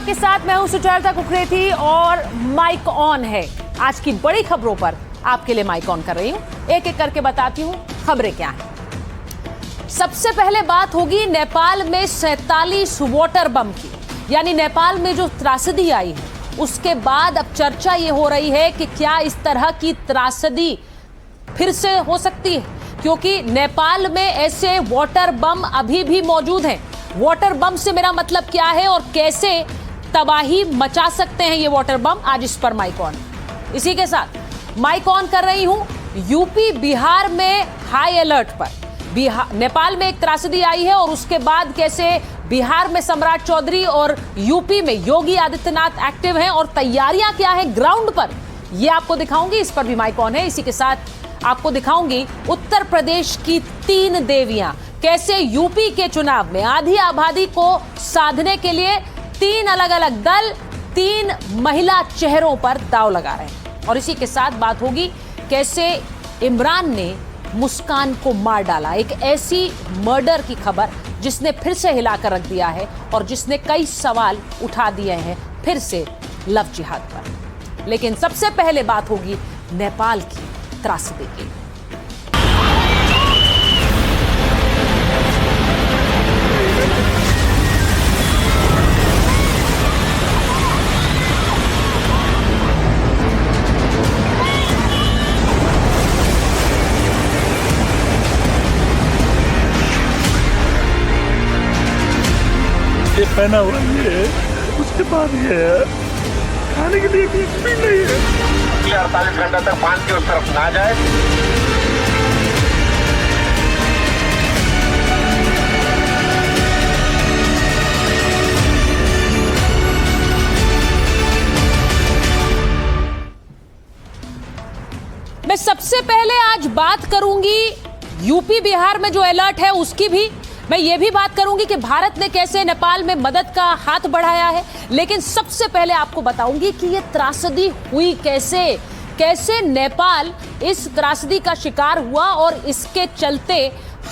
आपके साथ मैं हूं सुचेता कुकरेती और माइक ऑन है। आज की बड़ी खबरों पर आपके लिए माइक ऑन कर रही हूं। एक एक करके बताती हूं खबरें क्या हैं। सबसे पहले बात होगी नेपाल में 47 वाटर बम की, यानी नेपाल में जो त्रासदी आई है उसके बाद अब चर्चा ये हो रही है कि क्या इस तरह की त्रासदी फिर से हो सकती है, क्योंकि नेपाल में ऐसे वाटर बम अभी भी मौजूद हैं। वाटर बम से मेरा मतलब क्या है और कैसे तबाही मचा सकते हैं ये वाटर बम, आज इस पर माइक ऑन। इसी के साथ माइक ऑन कर रही हूं यूपी बिहार में हाई अलर्ट पर। नेपाल में एक त्रासदी आई है और उसके बाद कैसे बिहार में सम्राट चौधरी और यूपी में योगी आदित्यनाथ एक्टिव हैं और तैयारियां क्या है ग्राउंड पर, ये आपको दिखाऊंगी। इस पर भी माइक ऑन है। इसी के साथ आपको दिखाऊंगी उत्तर प्रदेश की 3 देवियां कैसे यूपी के चुनाव में आधी आबादी को साधने के लिए 3 अलग अलग दल 3 महिला चेहरों पर दांव लगा रहे हैं। और इसी के साथ बात होगी कैसे इमरान ने मुस्कान को मार डाला, एक ऐसी मर्डर की खबर जिसने फिर से हिलाकर रख दिया है और जिसने कई सवाल उठा दिए हैं फिर से लव जिहाद पर। लेकिन सबसे पहले बात होगी नेपाल की त्रासदी की। ये पहना हुआ ये है, उसके बाद ये है, खाने के लिए कुछ भी नहीं है। 48 घंटा तक बांध के उस तरफ ना जाए। मैं सबसे पहले आज बात करूंगी यूपी बिहार में जो अलर्ट है उसकी भी। मैं ये भी बात करूंगी कि भारत ने कैसे नेपाल में मदद का हाथ बढ़ाया है। लेकिन सबसे पहले आपको बताऊंगी कि ये त्रासदी हुई कैसे, कैसे नेपाल इस त्रासदी का शिकार हुआ और इसके चलते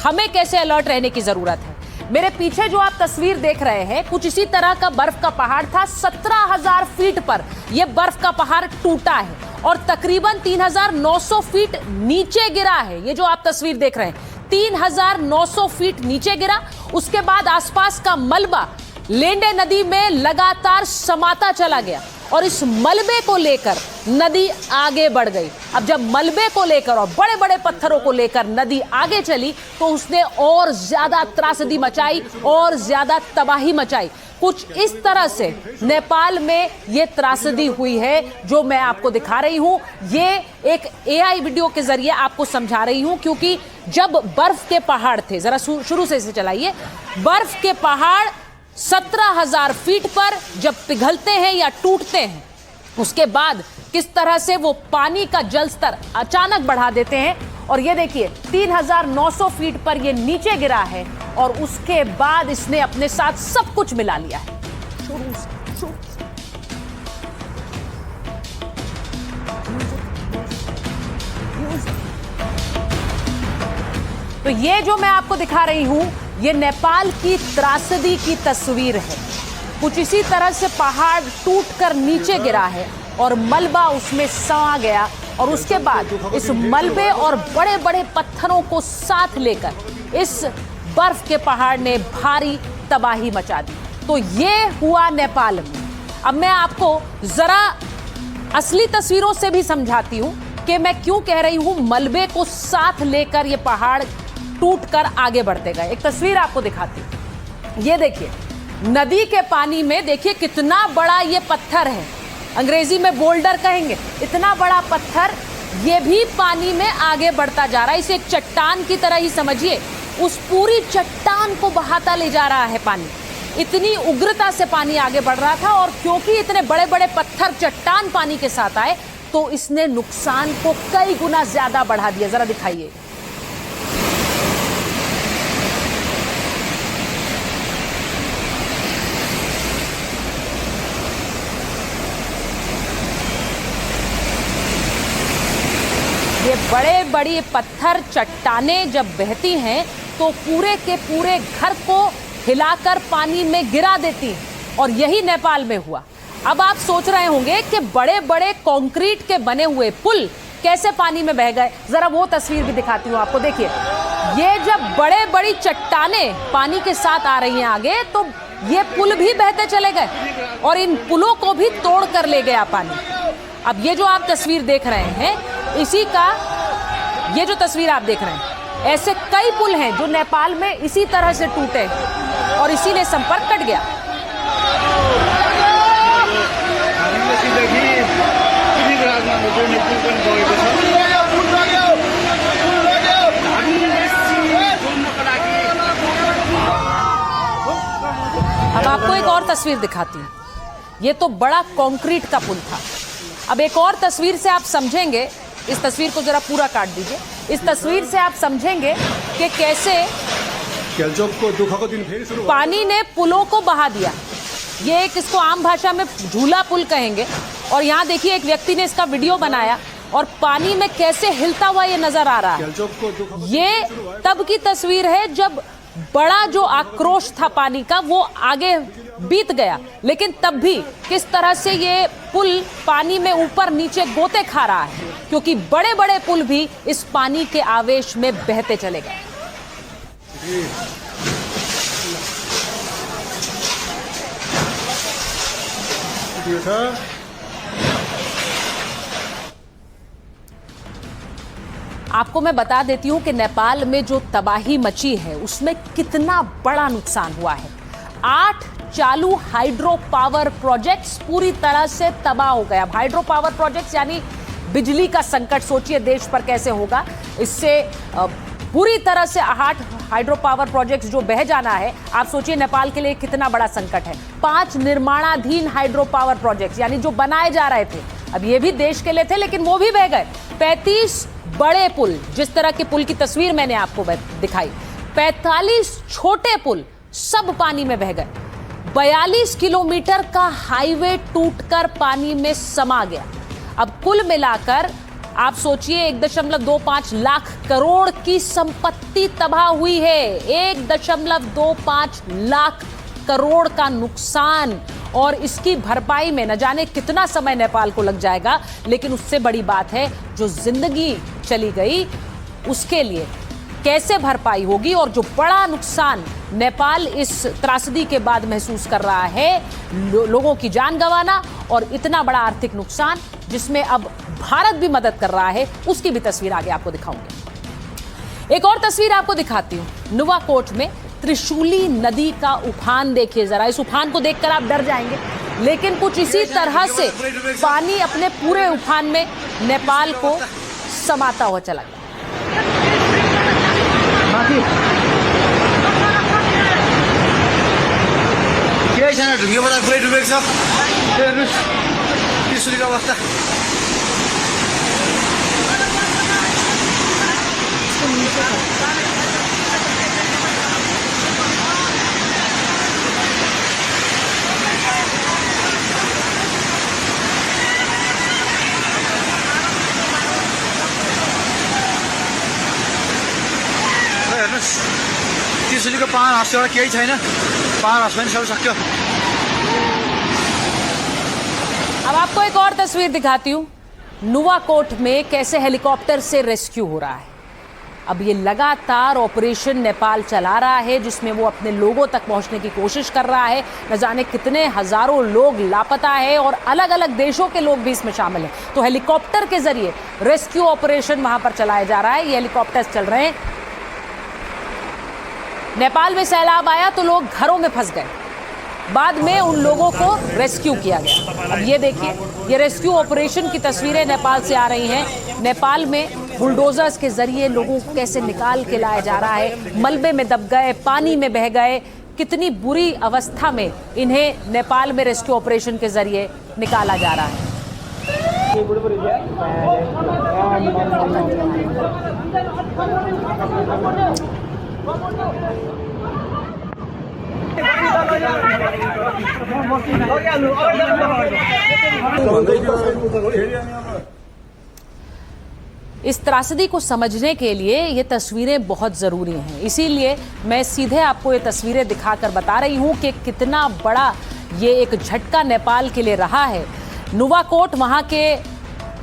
हमें कैसे अलर्ट रहने की जरूरत है। मेरे पीछे जो आप तस्वीर देख रहे हैं कुछ इसी तरह का बर्फ का पहाड़ था। 17,000 फीट पर यह बर्फ का पहाड़ टूटा है और तकरीबन 3,900 फीट नीचे गिरा है। ये जो आप तस्वीर देख रहे हैं 3,900 फीट नीचे गिरा। उसके बाद आसपास का मलबा लेंडे नदी में लगातार समाता चला गया और इस मलबे को लेकर नदी आगे बढ़ गई। अब जब मलबे को लेकर और बड़े बड़े पत्थरों को लेकर नदी आगे चली तो उसने और ज्यादा त्रासदी मचाई और ज्यादा तबाही मचाई। कुछ इस तरह से नेपाल में ये त्रासदी हुई है जो मैं आपको दिखा रही हूं। ये एक एआई वीडियो के जरिए आपको समझा रही हूं, क्योंकि जब बर्फ के पहाड़ थे, जरा शुरू से इसे चलाइए। बर्फ के पहाड़ 17,000 फीट पर जब पिघलते हैं या टूटते हैं उसके बाद किस तरह से वो पानी का जल स्तर अचानक बढ़ा देते हैं। और ये देखिए 3,900 फीट पर ये नीचे गिरा है और उसके बाद इसने अपने साथ सब कुछ मिला लिया है। तो ये जो मैं आपको दिखा रही हूं ये नेपाल की त्रासदी की तस्वीर है। कुछ इसी तरह से पहाड़ टूटकर नीचे गिरा है और मलबा उसमें समा गया और उसके बाद इस मलबे और बड़े बड़े पत्थरों को साथ लेकर इस बर्फ के पहाड़ ने भारी तबाही मचा दी। तो ये हुआ नेपाल में। अब मैं आपको जरा असली तस्वीरों से भी समझाती हूं कि मैं क्यों कह रही हूं मलबे को साथ लेकर ये पहाड़ टूटकर आगे बढ़ते गए। एक तस्वीर आपको दिखाती हूं। ये देखिए नदी के पानी में देखिए कितना बड़ा ये पत्थर है, अंग्रेजी में बोल्डर कहेंगे। इतना बड़ा पत्थर ये भी पानी में आगे बढ़ता जा रहा है। इसे एक चट्टान की तरह ही समझिए। उस पूरी चट्टान को बहाता ले जा रहा है पानी। इतनी उग्रता से पानी आगे बढ़ रहा था और क्योंकि इतने बड़े बड़े पत्थर चट्टान पानी के साथ आए तो इसने नुकसान को कई गुना ज्यादा बढ़ा दिया। जरा दिखाइए। ये बड़े बड़े पत्थर चट्टानें जब बहती हैं तो पूरे के पूरे घर को हिलाकर पानी में गिरा देती हैं। और यही नेपाल में हुआ। अब आप सोच रहे होंगे कि बड़े बड़े कंक्रीट के बने हुए पुल कैसे पानी में बह गए। जरा वो तस्वीर भी दिखाती हूँ आपको। देखिए, ये जब बड़े बड़ी चट्टानें पानी के साथ आ रही हैं आगे, तो ये पुल भी बहते चले गए और इन पुलों को भी तोड़ कर ले गया पानी। अब ये जो आप तस्वीर देख रहे हैं, इसी का ये जो तस्वीर आप देख रहे हैं, ऐसे कई पुल हैं जो नेपाल में इसी तरह से टूटे और इसीलिए संपर्क कट गया। अब आपको एक और तस्वीर दिखाती हूँ। ये तो बड़ा कंक्रीट का पुल था। अब एक और तस्वीर से आप समझेंगे, इस तस्वीर को जरा पूरा काट दीजिए। इस तस्वीर से आप समझेंगे कि कैसे पानी ने पुलों को बहा दिया। ये एक, इसको आम भाषा में झूला पुल कहेंगे। और यहाँ देखिए, एक व्यक्ति ने इसका वीडियो बनाया और पानी में कैसे हिलता हुआ ये नजर आ रहा है। ये तब की तस्वीर है जब बड़ा जो आक्रोश था पानी का वो आगे बीत गया, लेकिन तब भी किस तरह से ये पुल पानी में ऊपर नीचे गोते खा रहा है, क्योंकि बड़े बड़े पुल भी इस पानी के आवेश में बहते चले गए। आपको मैं बता देती हूं कि नेपाल में जो तबाही मची है उसमें कितना बड़ा नुकसान हुआ है। 8 चालू हाइड्रो पावर प्रोजेक्ट्स पूरी तरह से तबाह हो गया। हाइड्रो पावर प्रोजेक्ट्स यानी बिजली का संकट, सोचिए देश पर कैसे होगा। इससे पूरी तरह से 8 हाइड्रो पावर प्रोजेक्ट्स जो बह जाना है, आप सोचिए नेपाल के लिए कितना बड़ा संकट है। 5 निर्माणाधीन हाइड्रो पावर प्रोजेक्ट्स यानी जो बनाए जा रहे थे, अब ये भी देश के लिए थे लेकिन वो भी बह गए। 35 बड़े पुल, जिस तरह के पुल की तस्वीर मैंने आपको दिखाई, 45 छोटे पुल सब पानी में बह गए। 42 किलोमीटर का हाईवे टूटकर पानी में समा गया। अब कुल मिलाकर आप सोचिए 1.25 लाख करोड़ की संपत्ति तबाह हुई है। 1.25 लाख करोड़ का नुकसान, और इसकी भरपाई में न जाने कितना समय नेपाल को लग जाएगा। लेकिन उससे बड़ी बात है, जो जिंदगी चली गई उसके लिए कैसे भरपाई होगी, और जो बड़ा नुकसान नेपाल इस त्रासदी के बाद महसूस कर रहा है, लोगों की जान गंवाना और इतना बड़ा आर्थिक नुकसान जिसमें अब भारत भी मदद कर रहा है, उसकी भी तस्वीर आगे आपको दिखाऊंगी। एक और तस्वीर आपको दिखाती हूं। नुवाकोट में त्रिशूली नदी का उफान देखिए जरा। इस उफान को देखकर आप डर जाएंगे, लेकिन कुछ इसी तरह से पानी अपने पूरे उफान में नेपाल को समाता हुआ चला गया। त्रिशुलीको पाहाड हाँस्यो एउटा केही छैन, पाहाड हाँस पनि सब सक्यो। अब आपको एक और तस्वीर दिखाती हूँ। नुवाकोट में कैसे हेलीकॉप्टर से रेस्क्यू हो रहा है। अब ये लगातार ऑपरेशन नेपाल चला रहा है, जिसमें वो अपने लोगों तक पहुंचने की कोशिश कर रहा है। न जाने कितने हजारों लोग लापता है और अलग अलग देशों के लोग भी इसमें शामिल हैं। तो हेलीकॉप्टर के जरिए रेस्क्यू ऑपरेशन वहां पर चलाया जा रहा है। ये हेलीकॉप्टर्स चल रहे हैं। नेपाल में सैलाब आया तो लोग घरों में फंस गए, बाद में उन लोगों को रेस्क्यू किया गया। अब ये देखिए, ये रेस्क्यू ऑपरेशन की तस्वीरें नेपाल से आ रही हैं। नेपाल में बुलडोजर्स के जरिए लोगों को कैसे निकाल के लाया जा रहा है। मलबे में दब गए, पानी में बह गए, कितनी बुरी अवस्था में इन्हें नेपाल में रेस्क्यू ऑपरेशन के जरिए निकाला जा रहा है। इस त्रासदी को समझने के लिए ये तस्वीरें बहुत ज़रूरी हैं। इसीलिए मैं सीधे आपको ये तस्वीरें दिखाकर बता रही हूँ कि कितना बड़ा ये एक झटका नेपाल के लिए रहा है। नुवाकोट वहां के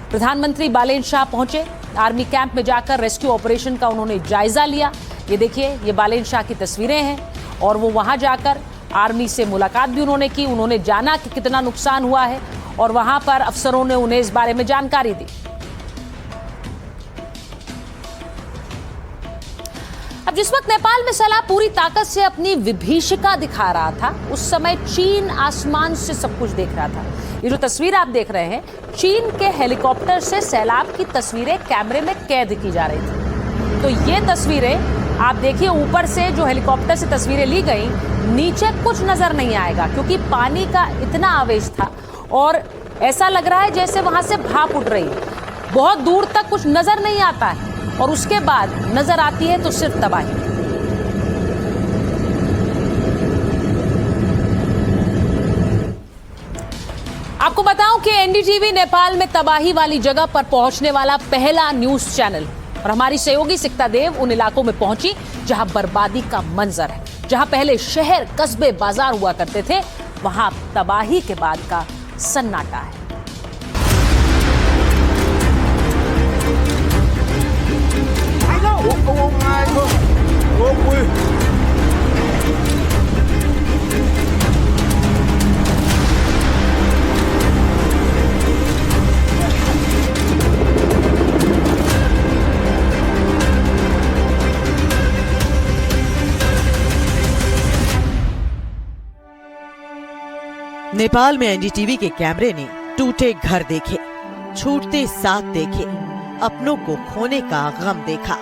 प्रधानमंत्री बालेन शाह पहुंचे, आर्मी कैंप में जाकर रेस्क्यू ऑपरेशन का उन्होंने जायजा लिया। ये देखिए, ये बालेन शाह की तस्वीरें हैं और वो वहां जाकर आर्मी से मुलाकात भी उन्होंने की। उन्होंने जाना कि कितना नुकसान हुआ है और वहां पर अफसरों ने उन्हें इस बारे में जानकारी दी। अब जिस वक्त नेपाल में सैलाब पूरी ताकत से अपनी विभीषिका दिखा रहा था, उस समय चीन आसमान से सब कुछ देख रहा था। ये जो तस्वीर आप देख रहे हैं, चीन के हेलीकॉप्टर से सैलाब की तस्वीरें कैमरे में कैद की जा रही थी। तो ये तस्वीरें आप देखिए, ऊपर से जो हेलीकॉप्टर से तस्वीरें ली गई, नीचे कुछ नजर नहीं आएगा क्योंकि पानी का इतना आवेश था और ऐसा लग रहा है जैसे वहां से भाप उठ रही है। बहुत दूर तक कुछ नजर नहीं आता है और उसके बाद नजर आती है तो सिर्फ तबाही। आपको बताऊं कि एनडीटीवी नेपाल में तबाही वाली जगह पर पहुंचने वाला पहला न्यूज चैनल और हमारी सहयोगी सिकता देव उन इलाकों में पहुंची जहां बर्बादी का मंजर है, जहां पहले शहर, कस्बे, बाजार हुआ करते थे, वहां तबाही के बाद का सन्नाटा है। नेपाल में एनडीटीवी के कैमरे ने टूटे घर देखे, छूटते साथ देखे, अपनों को खोने का गम देखा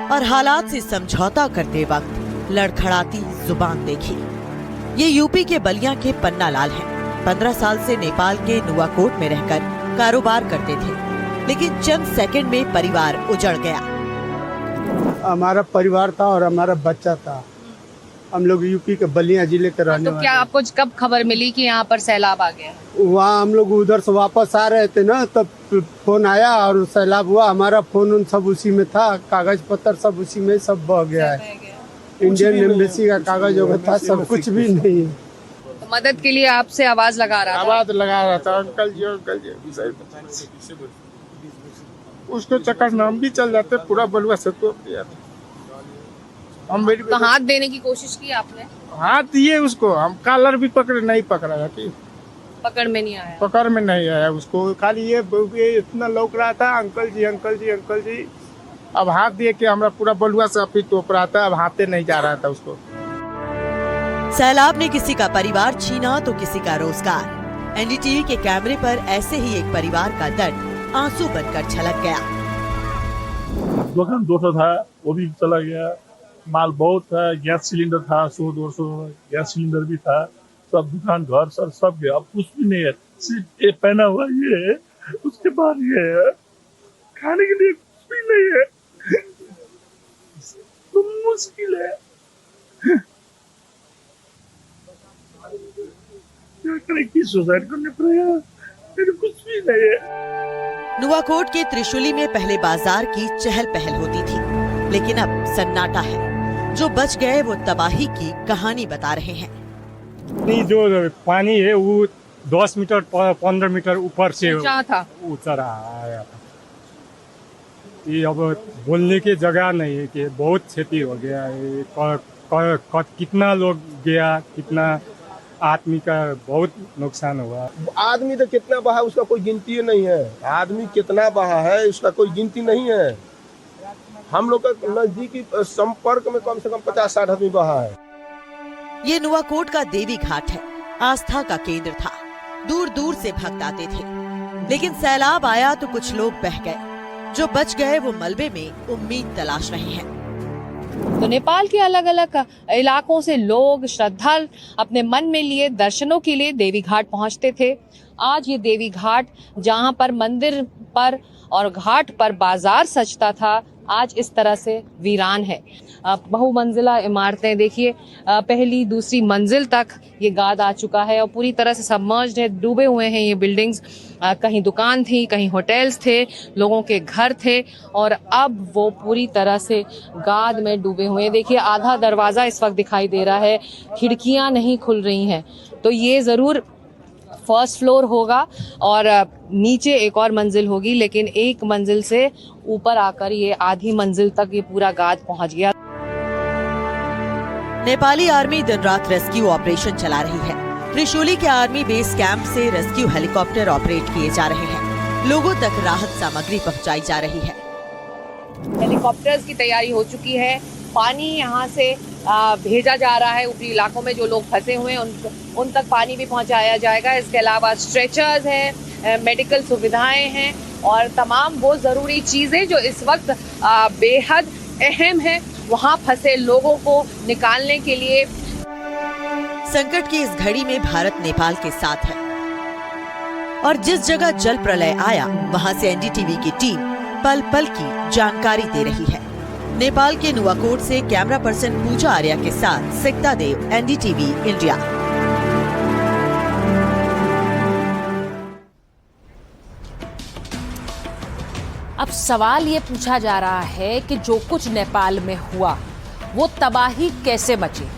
और हालात से समझौता करते वक्त लड़खड़ाती जुबान देखी। ये यूपी के बलिया के पन्ना लाल हैं। 15 साल से नेपाल के नुवाकोट में रहकर कारोबार करते थे, लेकिन चंद सेकंड में परिवार उजड़ गया। हमारा परिवार था और हमारा बच्चा था। हम लोग यूपी के बलिया जिले के रहने वाले। तो क्या आपको कब खबर मिली कि यहाँ पर सैलाब आ गया? वहाँ हम लोग उधर से वापस आ रहे थे ना, तब फोन आया और सैलाब हुआ। हमारा फोन उन सब उसी में था, कागज पत्र सब उसी में सब बह गया है। इंडियन एम्बेसी का कागज वगैरह था, सब कुछ भी नहीं है। तो मदद के लिए आपसे आवाज लगा रहा था। अंकल जी उसको चक्कर नाम भी चल जाते, पूरा बलुआ से तो हम तो हाथ देने की कोशिश की आपने? हाथ दिए उसको, हम कॉलर भी नहीं पकड़ा जाती, पकड़ में नहीं आया। पकड़ में नहीं आया उसको। खाली ये इतना लौक रहा था, अंकल जी अंकल जी अंकल जी। अब हाथ दिए कि हमारा पूरा बलुआ से अभी तोप रहा था, अब हाथे नहीं जा रहा था उसको। सैलाब ने किसी का परिवार छीना तो किसी का रोजगार। एनडीटीवी के कैमरे पर ऐसे ही एक परिवार का दर्द आंसू बनकर छलक गया। दुकान 200 था, वो भी चला गया। माल बहुत था, गैस सिलेंडर था 100-200 गैस सिलेंडर भी था, सब दुकान घर सब गया। अब कुछ भी नहीं है, सिर्फ ये पहना हुआ ये है, उसके बाद ये है, खाने के लिए कुछ भी नहीं है। तो मुश्किल है, क्या करें, कि सुसाइड करने पड़ेगा, कुछ भी नहीं है। नुवाकोट के त्रिशूली में पहले बाजार की चहल पहल होती थी, लेकिन अब सन्नाटा है। जो बच गए वो तबाही की कहानी बता रहे हैं। नहीं, जो पानी है वो 10 मीटर 15 मीटर ऊपर से ऊंचा आया था। ये अब बोलने की जगह नहीं है कि बहुत क्षति हो गया है। कितना लोग गया, कितना आदमी का बहुत नुकसान हुआ। आदमी तो कितना बहा उसका कोई गिनती नहीं है। आदमी कितना बहा है उसका कोई गिनती नहीं है। हम लोग का नजदीकी संपर्क में कम से कम 50-60 आदमी बहा है। ये नुवाकोट का देवी घाट है, आस्था का केंद्र था। दूर दूर से भक्त आते थे, लेकिन सैलाब आया तो कुछ लोग बह गए। जो बच गए वो मलबे में उम्मीद तलाश रहे हैं। तो नेपाल के अलग अलग इलाकों से लोग श्रद्धालु अपने मन में लिए दर्शनों के लिए देवी घाट पहुंचते थे। आज ये देवी घाट, जहां पर मंदिर पर और घाट पर बाजार सजता था, आज इस तरह से वीरान है। बहुमंजिला इमारतें देखिए, पहली दूसरी मंजिल तक ये गाद आ चुका है और पूरी तरह से सबमर्ज्ड है, डूबे हुए हैं ये बिल्डिंग्स। कहीं दुकान थी, कहीं होटल्स थे, लोगों के घर थे और अब वो पूरी तरह से गाद में डूबे हुए हैं। देखिए आधा दरवाज़ा इस वक्त दिखाई दे रहा है, खिड़कियां नहीं खुल रही हैं। तो ये ज़रूर फर्स्ट फ्लोर होगा और नीचे एक और मंजिल होगी, लेकिन एक मंजिल से ऊपर आकर ये आधी मंजिल तक ये पूरा गाद पहुंच गया। नेपाली आर्मी दिन रात रेस्क्यू ऑपरेशन चला रही है। त्रिशूली के आर्मी बेस कैंप से रेस्क्यू हेलीकॉप्टर ऑपरेट किए जा रहे हैं। लोगों तक राहत सामग्री पहुंचाई जा रही है। हेलीकॉप्टर्स की तैयारी हो चुकी है। पानी यहाँ से भेजा जा रहा है, ऊपरी इलाकों में जो लोग फंसे हुए हैं उन तक पानी भी पहुँचाया जाएगा। इसके अलावा स्ट्रेचर्स हैं, मेडिकल सुविधाएं हैं और तमाम वो ज़रूरी चीज़ें जो इस वक्त बेहद अहम है वहाँ फंसे लोगों को निकालने के लिए। संकट की इस घड़ी में भारत नेपाल के साथ है और जिस जगह जल प्रलय आया वहां से एनडीटीवी की टीम पल पल की जानकारी दे रही है। नेपाल के नुवाकोट से कैमरा पर्सन पूजा आर्या के साथ सिकता देव, एनडीटीवी इंडिया। अब सवाल ये पूछा जा रहा है कि जो कुछ नेपाल में हुआ वो तबाही कैसे मची।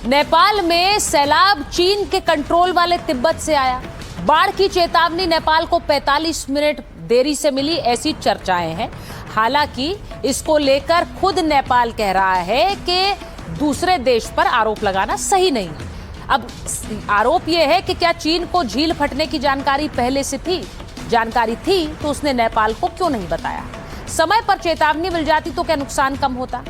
नेपाल में सैलाब चीन के कंट्रोल वाले तिब्बत से आया। बाढ़ की चेतावनी नेपाल को 45 मिनट देरी से मिली, ऐसी चर्चाएं हैं। हालांकि इसको लेकर खुद नेपाल कह रहा है कि दूसरे देश पर आरोप लगाना सही नहीं है। अब आरोप यह है कि क्या चीन को झील फटने की जानकारी पहले से थी? जानकारी थी तो उसने नेपाल को क्यों नहीं बताया? समय पर चेतावनी मिल जाती तो क्या नुकसान कम होता?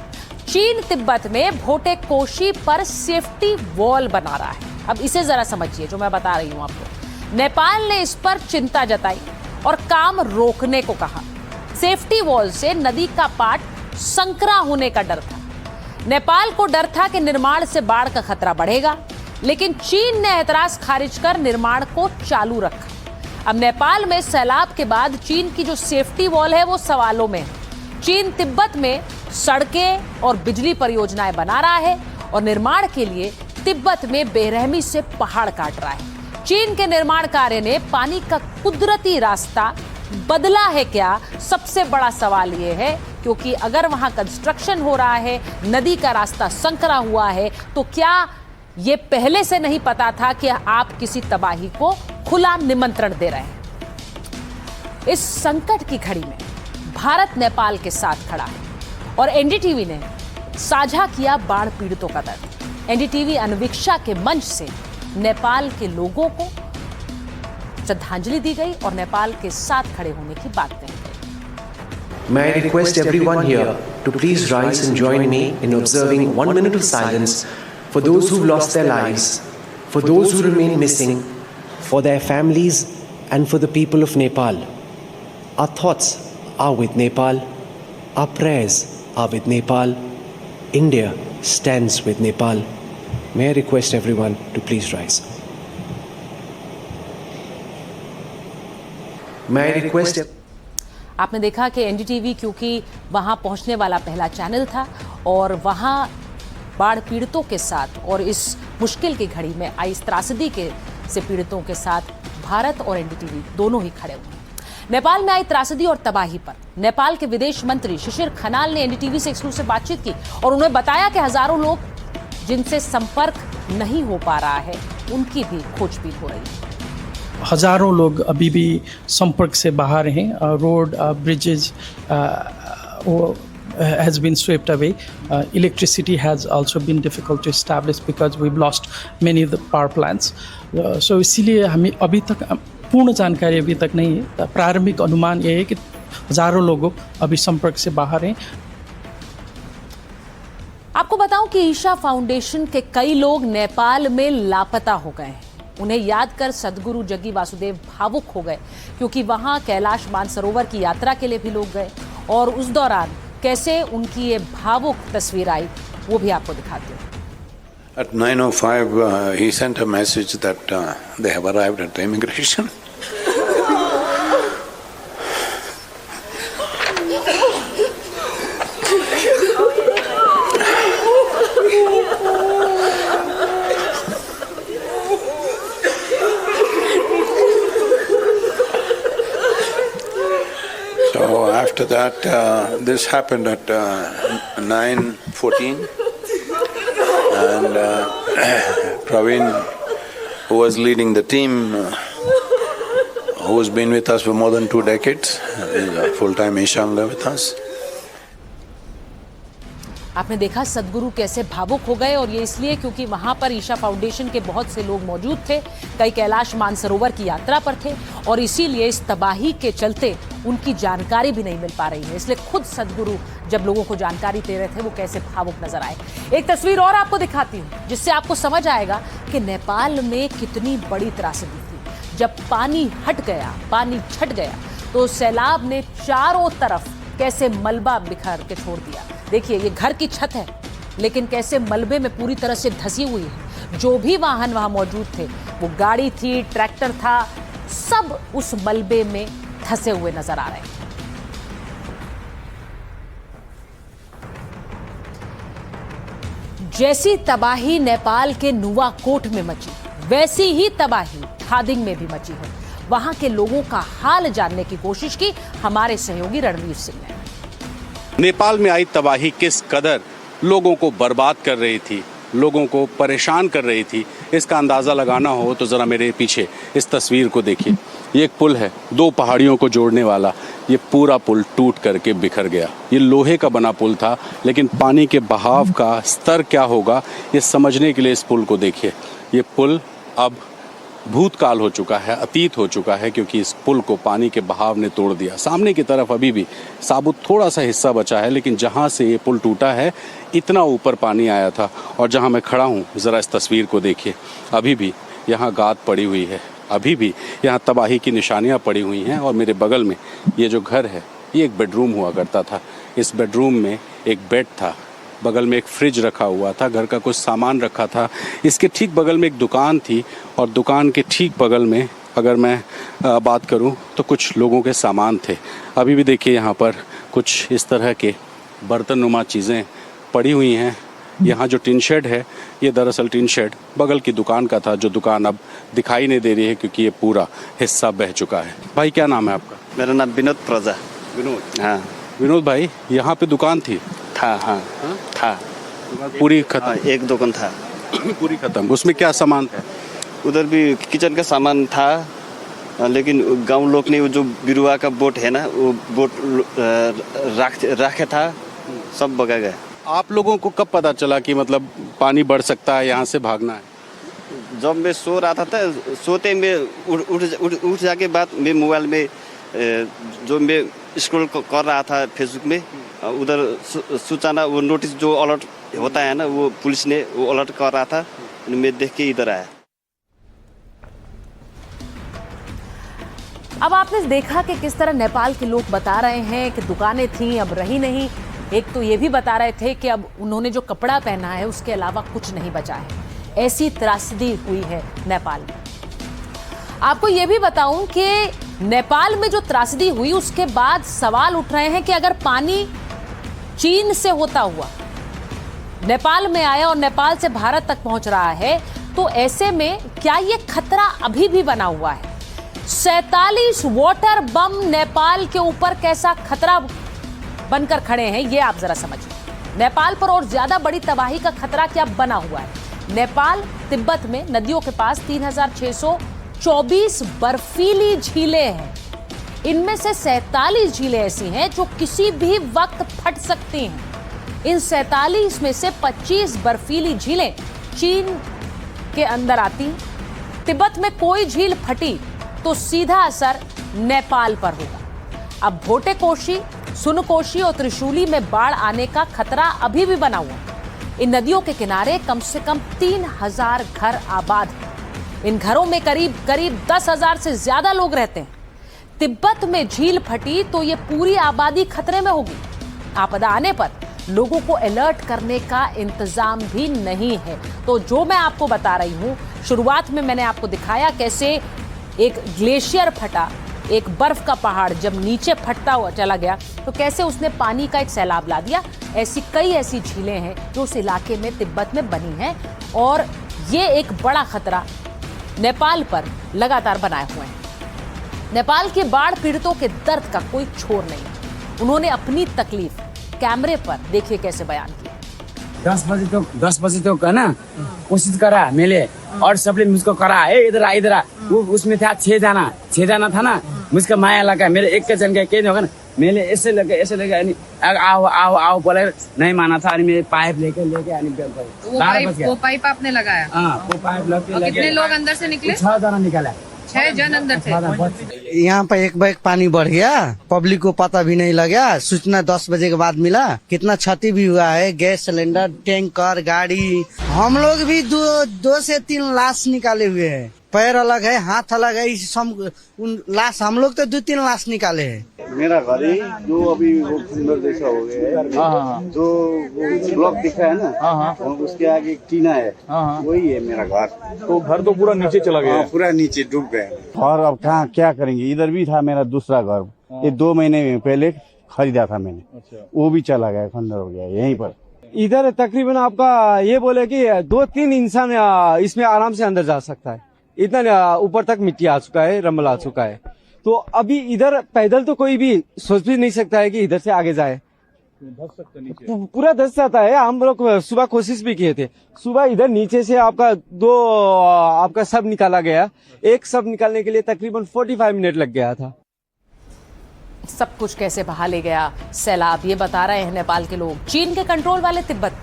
चीन तिब्बत में भोटे कोशी पर सेफ्टी वॉल बना रहा है। अब इसे जरा समझिए जो मैं बता रही हूं आपको। नेपाल ने इस पर चिंता जताई और काम रोकने को कहा। सेफ्टी वॉल से नदी का पाट संकरा होने का डर था। नेपाल को डर था कि निर्माण से बाढ़ का खतरा बढ़ेगा, लेकिन चीन ने एतराज खारिज कर निर्माण को चालू रखा। अब नेपाल में सैलाब के बाद चीन की जो सेफ्टी वॉल है वो सवालों में है। चीन तिब्बत में सड़कें और बिजली परियोजनाएं बना रहा है और निर्माण के लिए तिब्बत में बेरहमी से पहाड़ काट रहा है। चीन के निर्माण कार्य ने पानी का कुदरती रास्ता बदला है क्या? सबसे बड़ा सवाल ये है, क्योंकि अगर वहां कंस्ट्रक्शन हो रहा है, नदी का रास्ता संकरा हुआ है, तो क्या ये पहले से नहीं पता था कि आप किसी तबाही को खुला निमंत्रण दे रहे हैं? इस संकट की घड़ी में भारत नेपाल के साथ खड़ा है और एनडीटीवी ने साझा किया बाढ़ पीड़ितों का दर्द। एनडीटीवी अन्वीक्षा के मंच से नेपाल के लोगों को श्रद्धांजलि दी गई और नेपाल के साथ खड़े होने की बात कही गई। May I request everyone here to please rise and join me in observing 1 minute of silence for those who've lost their lives, for those who remain missing, for their families and for the people of Nepal. Our thoughts are with Nepal. Our prayers are with Nepal. India stands with Nepal. May I request everyone to please rise. May I request आपने देखा कि NDTV क्योंकि वहां पहुंचने वाला पहला channel था और वहां बाढ़ पीड़ितों के साथ और इस मुश्किल की घड़ी में आई इस त्रासदी से पीड़ितों के साथ भारत और एनडीटीवी दोनों ही खड़े हुए। नेपाल में आई त्रासदी और तबाही पर नेपाल के विदेश मंत्री शिशिर खनाल ने एनडीटीवी से एक्सक्लूसिव बातचीत की और उन्हें बताया कि हजारों लोग जिनसे संपर्क नहीं हो पा रहा है उनकी भी खोजबीन हो रही है। हजारों लोग अभी भी संपर्क से बाहर हैं। Road bridges has been swept away. Electricity has also been difficult to establish because we've lost many of the power plants. So इसीलिए हमें अभी तक पूर्ण जानकारी अभी तक नहीं है। प्रारंभिक अनुमान ये है कि हजारों लोग अभी संपर्क से बाहर हैं। आपको बताऊं कि ईशा फाउंडेशन के कई लोग नेपाल में लापता हो गए हैं। उन्हें याद कर सदगुरु जग्गी वासुदेव भावुक हो गए, क्योंकि वहां कैलाश मानसरोवर की यात्रा के लिए भी लोग गए और उस दौरान कैसे उनकी ये भावुक तस्वीर आई वो भी आपको दिखाती हूँ। At 9:05, he sent a message that they have arrived at the immigration. after that, this happened at 9:14, and Praveen, who was leading the team, who has been with us for more than 2 decades, is a full-time Ishanga with us. आपने देखा सदगुरु कैसे भावुक हो गए, और ये इसलिए क्योंकि वहां पर ईशा फाउंडेशन के बहुत से लोग मौजूद थे, कई कैलाश मानसरोवर की यात्रा पर थे, और इसीलिए इस तबाही के चलते उनकी जानकारी भी नहीं मिल पा रही है। इसलिए खुद सदगुरु जब लोगों को जानकारी दे रहे थे, वो कैसे भावुक नजर आए। एक तस्वीर और आपको दिखाती हूँ, जिससे आपको समझ आएगा कि नेपाल में कितनी बड़ी त्रासदी थी। जब पानी हट गया, पानी छट गया, तो सैलाब ने चारों तरफ कैसे मलबा बिखर के छोड़ दिया। देखिए, ये घर की छत है, लेकिन कैसे मलबे में पूरी तरह से धसी हुई है। जो भी वाहन वहां मौजूद थे, वो गाड़ी थी, ट्रैक्टर था, सब उस मलबे में धसे हुए नजर आ रहे हैं। जैसी तबाही नेपाल के नुवाकोट में मची, वैसी ही तबाही खादिंग में भी मची है। वहां के लोगों का हाल जानने की कोशिश की हमारे सहयोगी रणवीर सिंह ने। नेपाल में आई तबाही किस कदर लोगों को बर्बाद कर रही थी, लोगों को परेशान कर रही थी, इसका अंदाज़ा लगाना हो तो ज़रा मेरे पीछे इस तस्वीर को देखिए। ये एक पुल है, 2 पहाड़ियों को जोड़ने वाला। ये पूरा पुल टूट करके बिखर गया। ये लोहे का बना पुल था, लेकिन पानी के बहाव का स्तर क्या होगा, ये समझने के लिए इस पुल को देखिए। ये पुल अब भूतकाल हो चुका है, अतीत हो चुका है, क्योंकि इस पुल को पानी के बहाव ने तोड़ दिया। सामने की तरफ अभी भी साबुत थोड़ा सा हिस्सा बचा है, लेकिन जहाँ से ये पुल टूटा है, इतना ऊपर पानी आया था। और जहाँ मैं खड़ा हूँ, ज़रा इस तस्वीर को देखिए। अभी भी यहाँ गाद पड़ी हुई है, अभी भी यहाँ तबाही की निशानियाँ पड़ी हुई हैं। और मेरे बगल में ये जो घर है, ये एक बेडरूम हुआ करता था। इस बेडरूम में एक बेड था, बगल में एक फ्रिज रखा हुआ था, घर का कुछ सामान रखा था। इसके ठीक बगल में एक दुकान थी, और दुकान के ठीक बगल में अगर मैं बात करूं तो कुछ लोगों के सामान थे। अभी भी देखिए यहाँ पर कुछ इस तरह के बर्तननुमा चीज़ें पड़ी हुई हैं। यहाँ जो टिन शेड है, ये दरअसल टिन शेड बगल की दुकान का था, जो दुकान अब दिखाई नहीं दे रही है क्योंकि ये पूरा हिस्सा बह चुका है। भाई, क्या नाम है आपका? मेरा नाम विनोद प्रजा। विनोद? हाँ। विनोद भाई, यहाँ पे दुकान थी? था। हाँ था। पूरी खत्म? एक दुकान था। पूरी खत्म। उसमें क्या सामान था? उधर भी किचन का सामान था, लेकिन गांव लोग ने वो जो बिरुआ का बोट है ना, वो बोट रखे था, सब बगा गया। आप लोगों को कब पता चला कि मतलब पानी बढ़ सकता है, यहाँ से भागना है? जब मैं सो रहा था सोते में उठ जाके बाद मैं मोबाइल में जो मैं स्क्रॉल कर रहा था फेसबुक में, उधर सूचना वो नोटिस जो अलर्ट होता है ना, वो पुलिस ने वो अलर्ट कर रहा था, मैं देख के इधर आया। अब आपने देखा कि किस तरह नेपाल के लोग बता रहे हैं कि दुकानें थीं, अब रही नहीं। एक तो ये भी बता रहे थे कि अब उन्होंने जो कपड़ा पहना है, उसके अलावा कुछ नहीं बचा है। ऐसी त्रासदी हुई है नेपाल में। आपको ये भी बताऊं कि नेपाल में जो त्रासदी हुई, उसके बाद सवाल उठ रहे हैं कि अगर पानी चीन से होता हुआ नेपाल में आया और नेपाल से भारत तक पहुंच रहा है, तो ऐसे में क्या ये खतरा अभी भी बना हुआ है? 47 वाटर बम नेपाल के ऊपर कैसा खतरा बनकर खड़े हैं, ये आप जरा समझिए। नेपाल पर और ज्यादा बड़ी तबाही का खतरा क्या बना हुआ है? नेपाल तिब्बत में नदियों के पास 3624 बर्फीली झीलें हैं। इनमें से 47 झीलें ऐसी हैं जो किसी भी वक्त फट सकती हैं। इन 47 में से 25 बर्फीली झीलें चीन के अंदर आती। तिब्बत में कोई झील फटी तो सीधा असर नेपाल पर होगा। अब भोटेकोशी, सुनकोशी और त्रिशूली में बाढ़ आने का खतरा अभी भी बना हुआ। इन नदियों के किनारे कम से कम 3000 घर आबाद हैं। इन घरों में करीब 10,000 से ज्यादा लोग रहते हैं। तिब्बत में झील फटी तो ये पूरी आबादी खतरे में होगी। आपदा आने पर लोगों को अलर्ट करने का इंतजाम भी नहीं है। तो जो मैं आपको बता रही हूं, शुरुआत में मैंने आपको दिखाया कैसे एक ग्लेशियर फटा, एक बर्फ का पहाड़ जब नीचे फटता हुआ चला गया तो कैसे उसने पानी का एक सैलाब ला दिया। ऐसी कई ऐसी झीलें हैं जो उस इलाके में तिब्बत में बनी हैं, और ये एक बड़ा खतरा नेपाल पर लगातार बनाए हुए हैं। नेपाल के बाढ़ पीड़ितों के दर्द का कोई छोर नहीं। उन्होंने अपनी तकलीफ कैमरे पर देखिए कैसे बयान की। 10 बजे तो कहना कोशिश करा मेले और सबने मुझको करा इधर आ वो उसमें था 6 जाना था ना, मुझको माया लगा मेरे एक के जन का के होगा ना, मेले ऐसे लगे आओ बोले नहीं माना था, मैं पाइप लेके वो पाइप आपने लगाया? हाँ वो पाइप लगे। कितने लोग अंदर से निकले? 6 जना निकाला। 6 जन अंदर थे। यहाँ पे एक बैग पानी बढ़ गया, पब्लिक को पता भी नहीं लगा, सूचना 10 बजे के बाद मिला। कितना क्षति भी हुआ है, गैस सिलेंडर, टैंकर, गाड़ी। हम लोग भी 2 से 3 लाश निकाले हुए हैं, पैर अलग है, हाथ अलग है, लाश हम लोग तो 2-3 लाश निकाले हैं। मेरा घर ही जो अभी वो सुंदर जैसा हो गया है, जो ब्लॉक दिखा है ना, उसके आगे एक टीना है, वही है मेरा घर। तो घर तो पूरा नीचे चला गया? पूरा नीचे डूब गया। और अब कहाँ क्या करेंगे, इधर भी था मेरा दूसरा घर, ये 2 महीने पहले खरीदा था मैंने, वो भी चला गया, खंडर हो गया यहीं पर। इधर तकरीबन आपका ये बोले कि 2-3 इंसान इसमें आराम से अंदर जा सकता है, इतना ऊपर तक मिट्टी आ चुका है, रमल आ चुका है। तो अभी इधर पैदल तो कोई भी सोच भी नहीं सकता है कि इधर से आगे जाए, पूरा धस जाता है। हम लोग सुबह कोशिश भी किए थे, सुबह इधर नीचे से आपका सब निकाला गया, एक सब निकालने के लिए तकरीबन 45 मिनट लग गया था। सब कुछ कैसे बहा ले गया सैलाब, ये बता रहे हैं नेपाल के लोग। चीन के कंट्रोल वाले तिब्बत,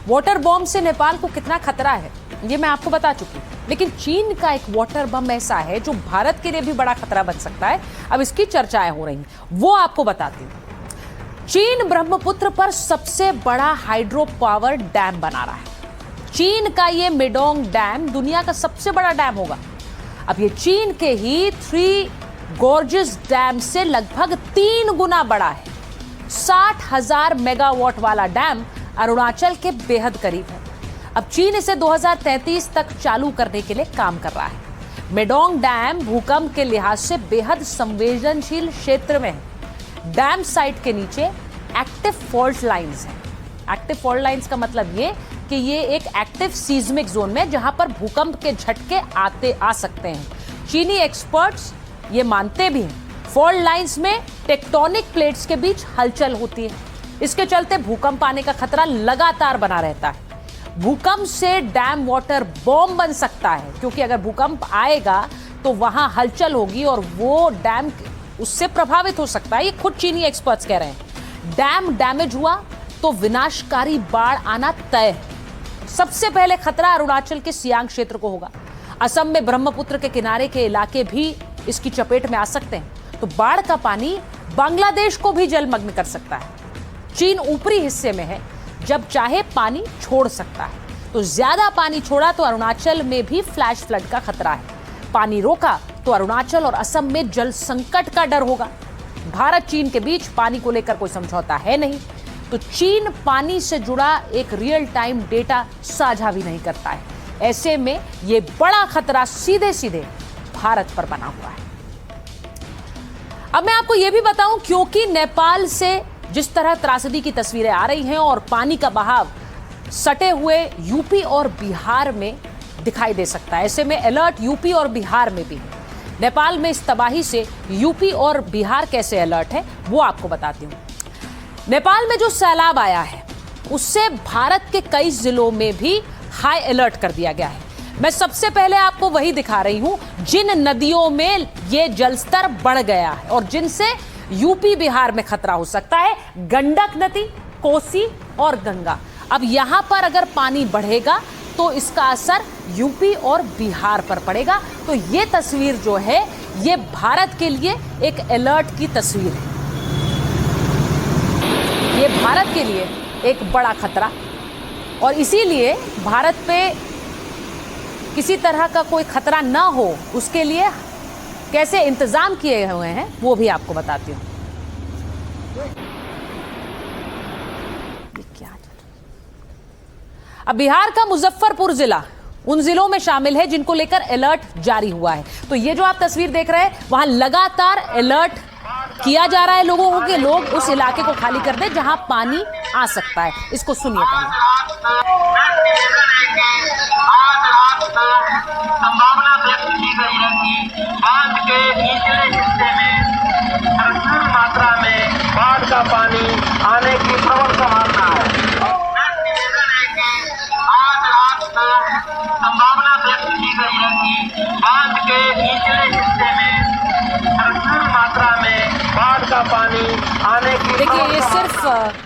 वाटर बॉम्ब से नेपाल को कितना खतरा है ये मैं आपको बता चुकी हूं, लेकिन चीन का एक वाटर बम ऐसा है जो भारत के लिए भी बड़ा खतरा बन सकता है। अब इसकी चर्चाएं हो रही हैं, वो आपको बताती हूं। चीन ब्रह्मपुत्र पर सबसे बड़ा हाइड्रो पावर डैम बना रहा है। चीन का ये मेडोंग डैम दुनिया का सबसे बड़ा डैम होगा। अब ये चीन के ही 3 गॉर्जेस डैम से लगभग 3 गुना बड़ा है। 60,000 मेगावाट वाला डैम अरुणाचल के बेहद करीब है। अब चीन इसे 2033 तक चालू करने के लिए काम कर रहा है। मेडोंग डैम भूकंप के लिहाज से बेहद संवेदनशील क्षेत्र में है। डैम साइट के नीचे एक्टिव फॉल्ट लाइंस हैं। एक्टिव फॉल्ट लाइंस का मतलब ये कि ये एक एक्टिव सीज्मिक जोन में, जहां पर भूकंप के झटके आ सकते हैं। चीनी एक्सपर्ट्स ये मानते भी हैं, फॉल्ट लाइंस में टेक्टोनिक प्लेट्स के बीच हलचल होती है, इसके चलते भूकंप आने का खतरा लगातार बना रहता है। भूकंप से डैम वाटर बॉम्ब बन सकता है, क्योंकि अगर भूकंप आएगा तो वहां हलचल होगी और वो डैम उससे प्रभावित हो सकता है। ये खुद चीनी एक्सपर्ट्स कह रहे हैं। डैम डैमेज हुआ तो विनाशकारी बाढ़ आना तय है। सबसे पहले खतरा अरुणाचल के सियांग क्षेत्र को होगा। असम में ब्रह्मपुत्र के किनारे के इलाके भी इसकी चपेट में आ सकते हैं। तो बाढ़ का पानी बांग्लादेश को भी जलमग्न कर सकता है। चीन ऊपरी हिस्से में है, जब चाहे पानी छोड़ सकता है। तो ज्यादा पानी छोड़ा तो अरुणाचल में भी फ्लैश फ्लड का खतरा है। पानी रोका तो अरुणाचल और असम में जल संकट का डर होगा। भारत चीन के बीच पानी को लेकर कोई समझौता है नहीं, तो चीन पानी से जुड़ा एक रियल टाइम डेटा साझा भी नहीं करता है। ऐसे में ये बड़ा खतरा सीधे सीधे भारत पर बना हुआ है। अब मैं आपको यह भी बताऊं, क्योंकि नेपाल से जिस तरह त्रासदी की तस्वीरें आ रही हैं और पानी का बहाव सटे हुए यूपी और बिहार में दिखाई दे सकता है, ऐसे में अलर्ट यूपी और बिहार में भी है। नेपाल में इस तबाही से यूपी और बिहार कैसे अलर्ट है वो आपको बताती हूँ। नेपाल में जो सैलाब आया है उससे भारत के कई जिलों में भी हाई अलर्ट कर दिया गया है। मैं सबसे पहले आपको वही दिखा रही हूं जिन नदियों में ये जलस्तर बढ़ गया है और जिनसे यूपी बिहार में खतरा हो सकता है। गंडक नदी, कोसी और गंगा। अब यहां पर अगर पानी बढ़ेगा तो इसका असर यूपी और बिहार पर पड़ेगा। तो ये तस्वीर जो है ये भारत के लिए एक अलर्ट की तस्वीर है। ये भारत के लिए एक बड़ा खतरा, और इसीलिए भारत पे किसी तरह का कोई खतरा ना हो उसके लिए कैसे इंतजाम किए हुए हैं वो भी आपको बताती हूँ। अब बिहार का मुजफ्फरपुर जिला उन जिलों में शामिल है जिनको लेकर अलर्ट जारी हुआ है। तो ये जो आप तस्वीर देख रहे हैं वहां लगातार अलर्ट किया जा रहा है लोगों को कि लोग उस इलाके को खाली कर दें जहां पानी आ सकता है। इसको सुनिए संभावना व्यक्त की गई है कि बांध के निचले हिस्से में भरपूर मात्रा में बाढ़ का का पानी आने की प्रबल संभावना है। निवेदन है कि आज रात को संभावना व्यक्त की गई है कि बांध के निचले हिस्से में भरपूर मात्रा में बाढ़ का पानी आने की। देखिए, ये सिर्फ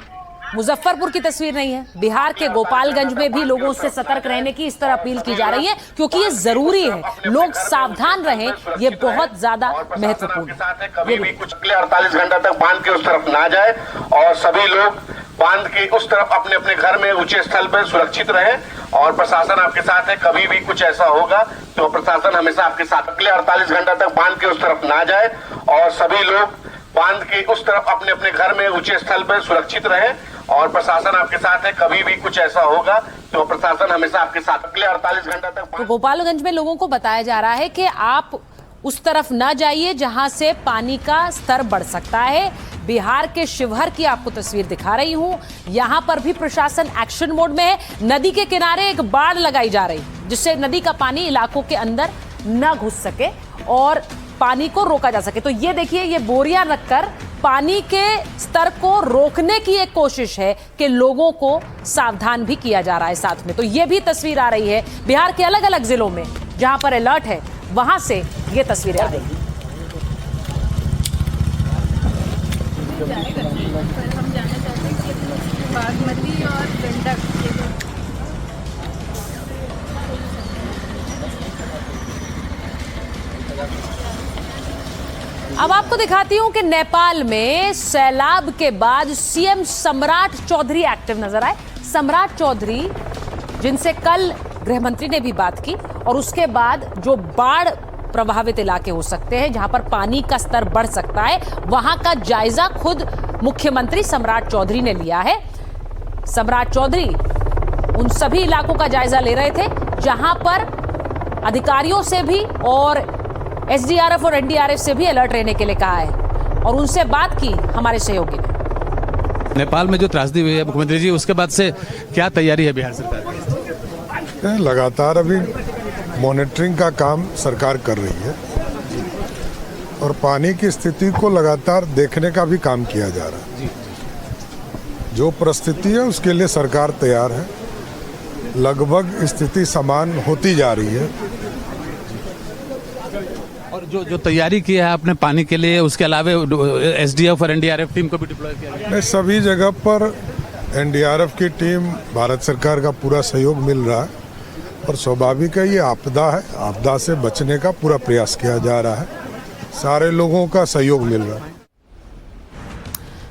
मुजफ्फरपुर की तस्वीर नहीं है, बिहार के गोपालगंज में भी लोगों से सतर्क रहने की इस तरह अपील की जा रही है, क्योंकि ये जरूरी है, लोग सावधान रहें, ये बहुत ज्यादा महत्वपूर्ण है। कभी भी कुछ अगले 48 घंटा तक बांध के उस तरफ ना जाए और सभी लोग बांध के उस तरफ अपने अपने घर में ऊंचे स्थल पर सुरक्षित रहें और प्रशासन आपके साथ है। कभी भी कुछ ऐसा होगा तो प्रशासन हमेशा आपके साथ। अगले 48 घंटा तक बांध के उस तरफ ना जाए और सभी लोग बांध के उस तरफ अपने अपने घर में ऊंचे स्थल पर सुरक्षित रहें और प्रशासन आपके साथ है। कभी भी कुछ ऐसा होगा तो प्रशासन हमेशा आपके साथ। अगले 48 घंटा तक। तो गोपालगंज में लोगों को बताया जा रहा है कि आप उस तरफ न जाइए जहां से पानी का स्तर बढ़ सकता है। बिहार के शिवहर की आपको तस्वीर दिखा रही हूं, यहां पर भी प्रशासन एक्शन मोड में है। नदी के किनारे एक बाड़ लगाई जा रही, जिससे नदी का पानी इलाकों के अंदर न घुस सके और पानी को रोका जा सके। तो ये देखिए, ये बोरियां रखकर पानी के स्तर को रोकने की एक कोशिश है कि लोगों को सावधान भी किया जा रहा है साथ में। तो ये भी तस्वीर आ रही है बिहार के अलग अलग जिलों में जहां पर अलर्ट है, वहां से ये तस्वीरें आ रही हैं। हम जानना चाहते हैं कि बागमती और गंडक अब आपको दिखाती हूं कि नेपाल में सैलाब के बाद सीएम सम्राट चौधरी एक्टिव नजर आए। सम्राट चौधरी, जिनसे कल गृह मंत्री ने भी बात की, और उसके बाद जो बाढ़ प्रभावित इलाके हो सकते हैं जहां पर पानी का स्तर बढ़ सकता है, वहां का जायजा खुद मुख्यमंत्री सम्राट चौधरी ने लिया है। सम्राट चौधरी उन सभी इलाकों का जायजा ले रहे थे जहां पर अधिकारियों से भी और एसडीआरएफ और एनडीआरएफ से भी अलर्ट रहने के लिए कहा है, और उनसे बात की हमारे सहयोगी ने। नेपाल में जो त्रासदी हुई है मुख्यमंत्री जी, उसके बाद से क्या तैयारी है बिहार सरकार? लगातार अभी मॉनिटरिंग का काम सरकार कर रही है और पानी की स्थिति को लगातार देखने का भी काम किया जा रहा है। जो परिस्थिति है उसके लिए सरकार तैयार है। लगभग स्थिति समान होती जा रही है। और जो तैयारी की है आपने पानी के लिए, उसके अलावा एसडीएफ और एनडीआरएफ टीम को भी डिप्लॉय किया है? सभी जगह पर एनडीआरएफ की टीम, भारत सरकार का पूरा सहयोग मिल रहा है और स्वाभाविक है, ये आपदा है, आपदा से बचने का पूरा प्रयास किया जा रहा है। सारे लोगों का सहयोग मिल रहा है।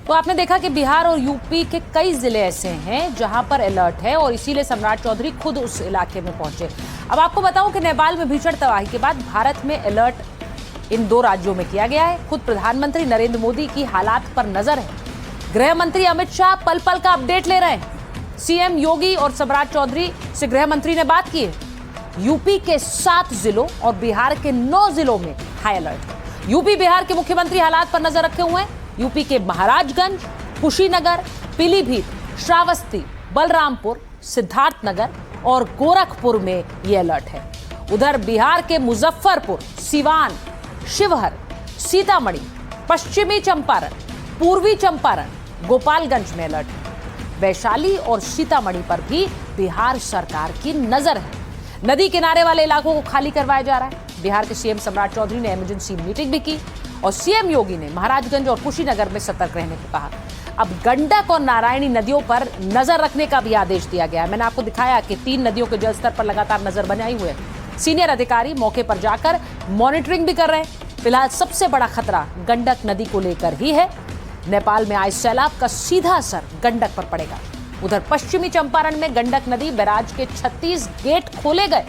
तो आपने देखा कि बिहार और यूपी के कई जिले ऐसे हैं जहां पर अलर्ट है, और इसीलिए सम्राट चौधरी खुद उस इलाके में पहुंचे। अब आपको बताऊं कि नेपाल में भीषण तबाही के बाद भारत में अलर्ट इन दो राज्यों में किया गया है। खुद प्रधानमंत्री नरेंद्र मोदी की हालात पर नजर है। गृह मंत्री अमित शाह पल पल का अपडेट ले रहे हैं। सीएम योगी और सम्राट चौधरी से गृह मंत्री ने बात की है। यूपी के 7 जिलों और बिहार के 9 जिलों में हाई अलर्ट। यूपी बिहार के मुख्यमंत्री हालात पर नजर रखे हुए हैं। यूपी के महाराजगंज, कुशीनगर, पीलीभीत, श्रावस्ती, बलरामपुर, सिद्धार्थनगर और गोरखपुर में ये अलर्ट है। उधर बिहार के मुजफ्फरपुर, सिवान, शिवहर, सीतामढ़ी, पश्चिमी चंपारण, पूर्वी चंपारण, गोपालगंज में अलर्ट है। वैशाली और सीतामढ़ी पर भी बिहार सरकार की नजर है। नदी किनारे वाले इलाकों को खाली करवाया जा रहा है। बिहार के सीएम सम्राट चौधरी ने इमरजेंसी मीटिंग भी की और सीएम योगी ने महाराजगंज और कुशीनगर में सतर्क रहने को कहा। अब गंडक और नारायणी नदियों पर नजर रखने का भी आदेश दिया गया है। मैंने आपको दिखाया कि 3 नदियों के जलस्तर पर लगातार नजर बनाए हुए हैं। सीनियर अधिकारी मौके पर जाकर मॉनिटरिंग भी कर रहे हैं। फिलहाल सबसे बड़ा खतरा गंडक नदी को लेकर ही है। नेपाल में आए सैलाब का सीधा असर गंडक पर पड़ेगा। उधर पश्चिमी चंपारण में गंडक नदी बैराज के 36 गेट खोले गए।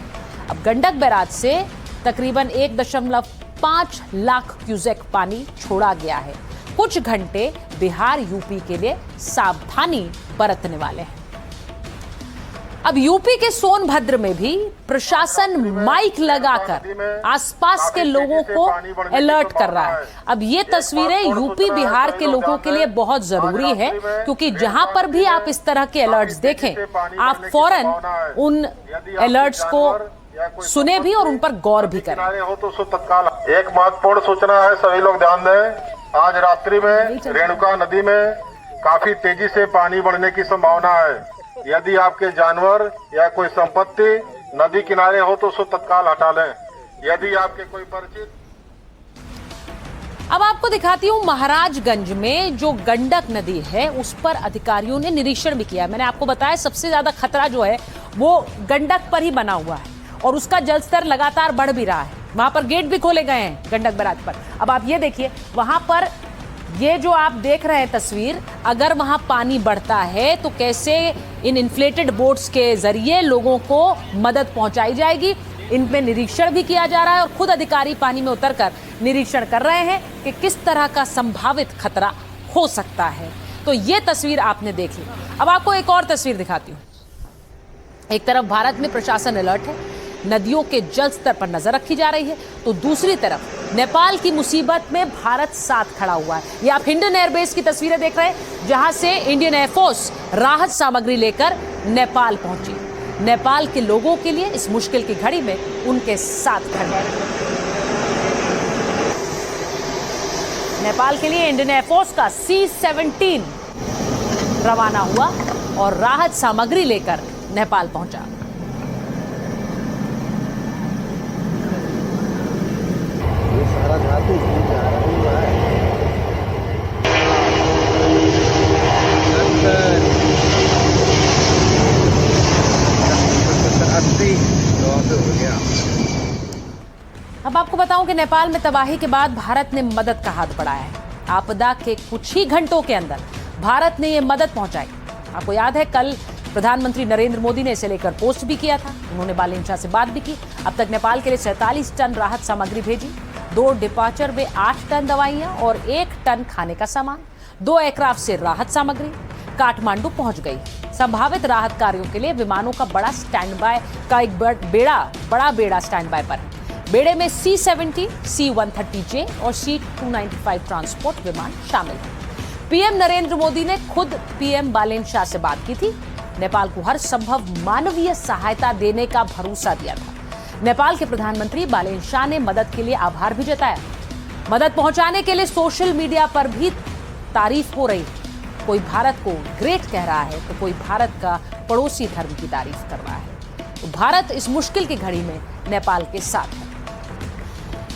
अब गंडक बैराज से तकरीबन 1.5 लाख क्यूसेक पानी छोड़ा गया है। कुछ घंटे बिहार यूपी के लिए सावधानी बरतने वाले हैं। अब यूपी के सोनभद्र में भी प्रशासन माइक लगाकर आसपास के लोगों को अलर्ट कर रहा है। अब ये तस्वीरें यूपी बिहार के लोगों के लिए बहुत जरूरी है, क्योंकि जहां पर भी आप इस तरह के अलर्ट्स देखें, आप फौरन उन अलर्ट्स को सुने भी और उन पर गौर भी करें। हो तो तत्काल एक महत्वपूर्ण सूचना है, सभी लोग ध्यान दें। आज रात्रि में रेणुका नदी में काफी तेजी से पानी बढ़ने की संभावना है। यदि आपके जानवर या कोई संपत्ति नदी किनारे हो तो उसको तत्काल हटा लें। यदि आपके कोई परिचित। अब आपको दिखाती हूँ महाराजगंज में जो गंडक नदी है उस पर अधिकारियों ने निरीक्षण भी किया। मैंने आपको बताया सबसे ज्यादा खतरा जो है वो गंडक पर ही बना हुआ है और उसका जलस्तर लगातार बढ़ भी रहा है। वहां पर गेट भी खोले गए हैं गंडक बैराज पर। अब आप ये देखिए वहां पर ये जो आप देख रहे हैं तस्वीर, अगर वहां पानी बढ़ता है तो कैसे इन इन्फ्लेटेड बोट्स के जरिए लोगों को मदद पहुंचाई जाएगी। इनमें निरीक्षण भी किया जा रहा है और खुद अधिकारी पानी में उतरकर निरीक्षण कर रहे हैं कि किस तरह का संभावित खतरा हो सकता है। तो ये तस्वीर आपने देख ली। अब आपको एक और तस्वीर दिखाती हूँ। एक तरफ भारत में प्रशासन अलर्ट है, नदियों के जल स्तर पर नजर रखी जा रही है, तो दूसरी तरफ नेपाल की मुसीबत में भारत साथ खड़ा हुआ है। ये आप हिंडन एयरबेस की तस्वीरें देख रहे हैं जहां से इंडियन एयरफोर्स राहत सामग्री लेकर नेपाल पहुंची। नेपाल के लोगों के लिए इस मुश्किल की घड़ी में उनके साथ खड़े हैं। नेपाल के लिए इंडियन एयरफोर्स का C-17 रवाना हुआ और राहत सामग्री लेकर नेपाल पहुंचा। सारा धातु जा रहा है। अब आपको बताऊं कि नेपाल में तबाही के बाद भारत ने मदद का हाथ बढ़ाया है। आपदा के कुछ ही घंटों के अंदर भारत ने यह मदद पहुंचाई। आपको याद है कल प्रधानमंत्री नरेंद्र मोदी ने इसे लेकर पोस्ट भी किया था। उन्होंने बालेन शाह से बात भी की। अब तक नेपाल के लिए 47 टन राहत सामग्री भेजी। 2 डिपार्चर में 8 टन दवाइयां और 1 टन खाने का सामान। 2 एयरक्राफ्ट से राहत सामग्री काठमांडू पहुंच गई। संभावित राहत कार्यों के लिए विमानों का बड़ा स्टैंड बाय का एक बड़ा बेड़ा स्टैंड बाय पर। बेड़े में C-70, C-130J और C-295 ट्रांसपोर्ट विमान शामिल हैं। पीएम नरेंद्र मोदी ने खुद पीएम बालेन शाह से बात की थी। नेपाल को हर संभव मानवीय सहायता देने का भरोसा दिया था। नेपाल के प्रधानमंत्री बालेन शाह ने मदद के लिए आभार भी जताया। मदद पहुंचाने के लिए सोशल मीडिया पर भी तारीफ हो रही है। कोई भारत को ग्रेट कह रहा है तो कोई भारत का पड़ोसी धर्म की तारीफ कर रहा है। तो भारत इस मुश्किल की घड़ी में नेपाल के साथ है।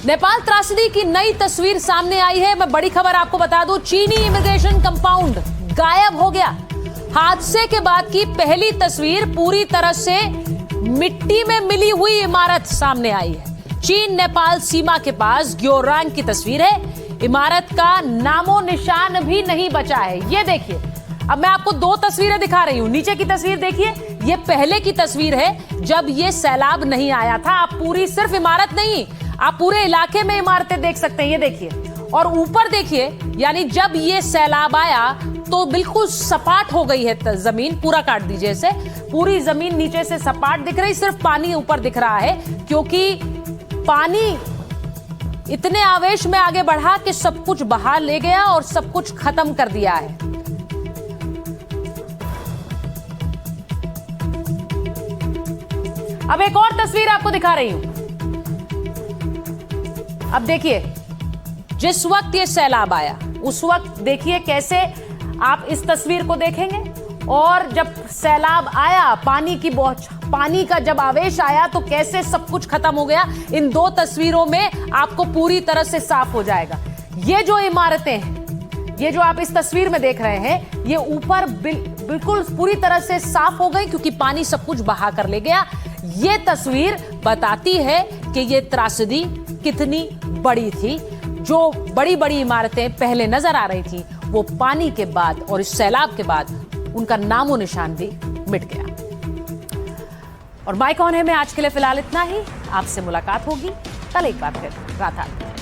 नेपाल त्रासदी की नई तस्वीर सामने आई है। मैं बड़ी खबर आपको बता दूं, चीनी इमिग्रेशन कंपाउंड गायब हो गया। हादसे के बाद की पहली तस्वीर पूरी तरह से मिट्टी में मिली हुई इमारत सामने आई है। चीन नेपाल सीमा के पास ग्योरांग की तस्वीर है। इमारत का नामो निशान भी नहीं बचा है। ये देखिए, अब मैं आपको 2 तस्वीरें दिखा रही हूं। नीचे की तस्वीर देखिए, ये पहले की तस्वीर है जब ये सैलाब नहीं आया था। आप पूरी सिर्फ इमारत नहीं, आप पूरे इलाके में इमारतें देख सकते हैं। ये देखिए, और ऊपर देखिए, यानी जब ये सैलाब आया तो बिल्कुल सपाट हो गई है जमीन। पूरा काट दीजिए इसे। पूरी जमीन नीचे से सपाट दिख रही, सिर्फ पानी ऊपर दिख रहा है क्योंकि पानी इतने आवेश में आगे बढ़ा कि सब कुछ बहा ले गया और सब कुछ खत्म कर दिया है। अब एक और तस्वीर आपको दिखा रही हूं। अब देखिए, जिस वक्त ये सैलाब आया उस वक्त देखिए कैसे आप इस तस्वीर को देखेंगे, और जब सैलाब आया, पानी का जब आवेश आया तो कैसे सब कुछ खत्म हो गया। इन 2 तस्वीरों में आपको पूरी तरह से साफ हो जाएगा। ये जो इमारतें हैं, ये जो आप इस तस्वीर में देख रहे हैं, ये ऊपर बिल्कुल पूरी तरह से साफ हो गई क्योंकि पानी सब कुछ बहा कर ले गया। ये तस्वीर बताती है कि ये त्रासदी कितनी बड़ी थी। जो बड़ी बड़ी इमारतें पहले नजर आ रही थी वो पानी के बाद और इस सैलाब के बाद उनका नामो निशान भी मिट गया। और माय कौन है में आज के लिए फिलहाल इतना ही। आपसे मुलाकात होगी कल एक बार फिर रात 8 बजे।